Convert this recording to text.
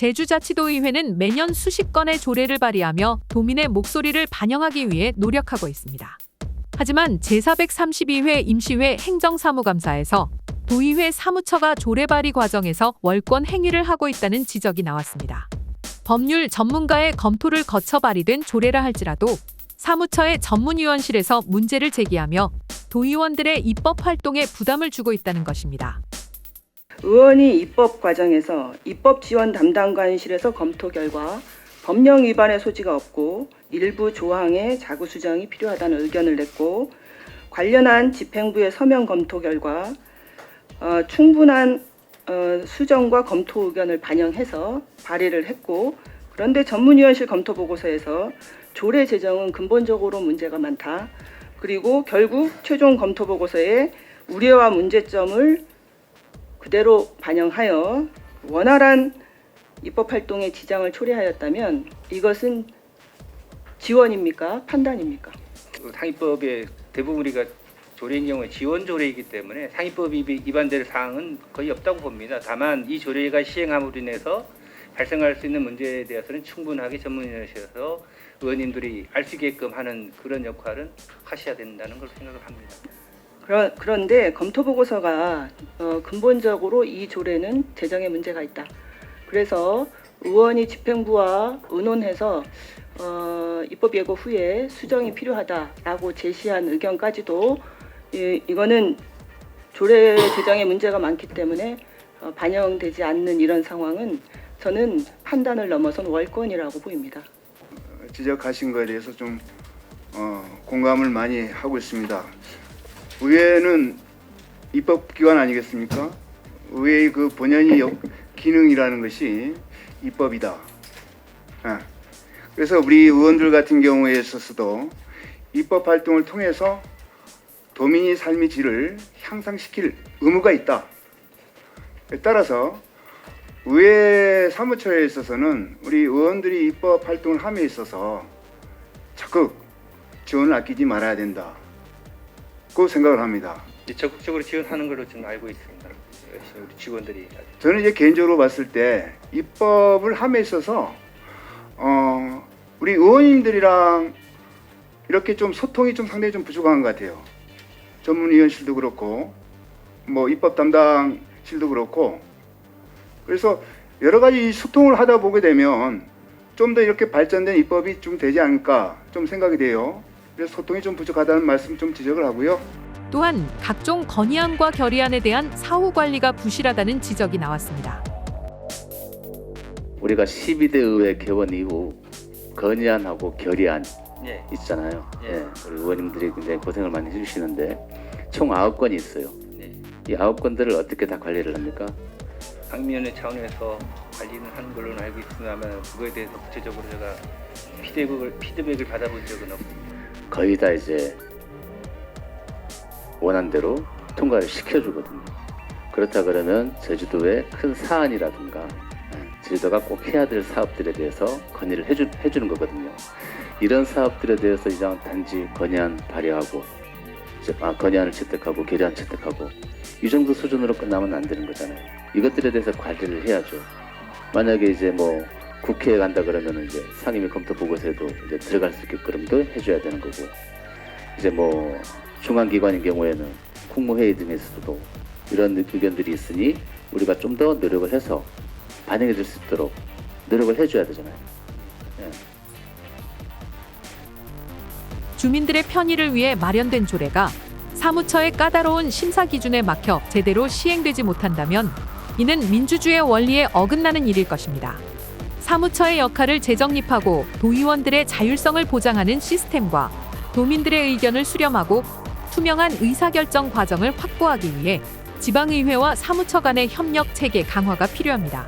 제주자치도의회는 매년 수십 건의 조례를 발의하며 도민의 목소리를 반영하기 위해 노력하고 있습니다. 하지만 제432회 임시회 행정사무감사에서 도의회 사무처가 조례 발의 과정에서 월권 행위를 하고 있다는 지적이 나왔습니다. 법률 전문가의 검토를 거쳐 발의된 조례라 할지라도 사무처의 전문위원실에서 문제를 제기하며 도의원들의 입법 활동에 부담을 주고 있다는 것입니다. 의원이 입법 과정에서 입법 지원 담당관실에서 검토 결과 법령 위반의 소지가 없고 일부 조항의 자구 수정이 필요하다는 의견을 냈고, 관련한 집행부의 서면 검토 결과 충분한 수정과 검토 의견을 반영해서 발의를 했고, 그런데 전문위원실 검토 보고서에서 조례 제정은 근본적으로 문제가 많다. 그리고 결국 최종 검토 보고서에 우려와 문제점을 그대로 반영하여 원활한 입법 활동에 지장을 초래하였다면 이것은 지원입니까? 판단입니까? 상위법의 대부분 우리가 조례인 경우에 지원 조례이기 때문에 상위법 위반될 사항은 거의 없다고 봅니다. 다만 이 조례가 시행함으로 인해서 발생할 수 있는 문제에 대해서는 충분하게 전문위원실에서 의원님들이 알 수 있게끔 하는 그런 역할은 하셔야 된다는 걸 생각을 합니다. 그런데 검토 보고서가 근본적으로 이 조례는 재정에 문제가 있다. 그래서 의원이 집행부와 의논해서 입법 예고 후에 수정이 필요하다라고 제시한 의견까지도 이거는 조례 제정에 문제가 많기 때문에 반영되지 않는 이런 상황은 저는 판단을 넘어선 월권이라고 보입니다. 지적하신 것에 대해서 좀 공감을 많이 하고 있습니다. 의회는 입법기관 아니겠습니까? 의회의 그 본연의 기능이라는 것이 입법이다. 그래서 우리 의원들 같은 경우에 있어서도 입법 활동을 통해서 도민의 삶의 질을 향상시킬 의무가 있다. 따라서 의회 사무처에 있어서는 우리 의원들이 입법 활동을 함에 있어서 적극 지원을 아끼지 말아야 된다. 고 생각을 합니다. 적극적으로 지원하는 걸로 좀 알고 있습니다. 우리 직원들이. 저는 이제 개인적으로 봤을 때 입법을 함에 있어서 우리 의원님들이랑 이렇게 좀 소통이 좀 상당히 좀 부족한 것 같아요. 전문위원실도 그렇고 뭐 입법 담당실도 그렇고, 그래서 여러 가지 소통을 하다 보게 되면 좀 더 이렇게 발전된 입법이 좀 되지 않을까 좀 생각이 돼요. 그래서 소통이 좀 부족하다는 말씀 좀 지적을 하고요. 또한 각종 건의안과 결의안에 대한 사후 관리가 부실하다는 지적이 나왔습니다. 우리가 12대 의회 개원 이후 건의안하고 결의안 있잖아요. 우리 의원님들이 굉장히 고생을 많이 해주시는데 총 9건이 있어요. 이 9건들을 어떻게 다 관리를 합니까? 상임위원회 차원에서 관리는 하는 걸로 알고 있습니다만 그거에 대해서 구체적으로 제가 피드백을 받아본 적은 없습니다. 거의 다 이제 원안대로 통과를 시켜주거든요. 그렇다 그러면 제주도의 큰 사안이라든가 제주도가 꼭 해야 될 사업들에 대해서 건의를 해주는 거거든요. 이런 사업들에 대해서 이제 단지 건의안 발의하고 건의안을 채택하고 결의안 채택하고 이 정도 수준으로 끝나면 안 되는 거잖아요. 이것들에 대해서 관리를 해야죠. 만약에 이제 뭐 국회에 간다 그러면 이제 상임위 검토 보고서에도 이제 들어갈 수 있게끔도 해줘야 되는 거고, 이제 뭐 중앙기관인 경우에는 국무회의 등에서도 이런 의견들이 있으니 우리가 좀 더 노력을 해서 반영해 줄 수 있도록 노력을 해줘야 되잖아요. 주민들의 편의를 위해 마련된 조례가 사무처의 까다로운 심사 기준에 막혀 제대로 시행되지 못한다면 이는 민주주의 원리에 어긋나는 일일 것입니다. 사무처의 역할을 재정립하고 도의원들의 자율성을 보장하는 시스템과 도민들의 의견을 수렴하고 투명한 의사결정 과정을 확보하기 위해 지방의회와 사무처 간의 협력 체계 강화가 필요합니다.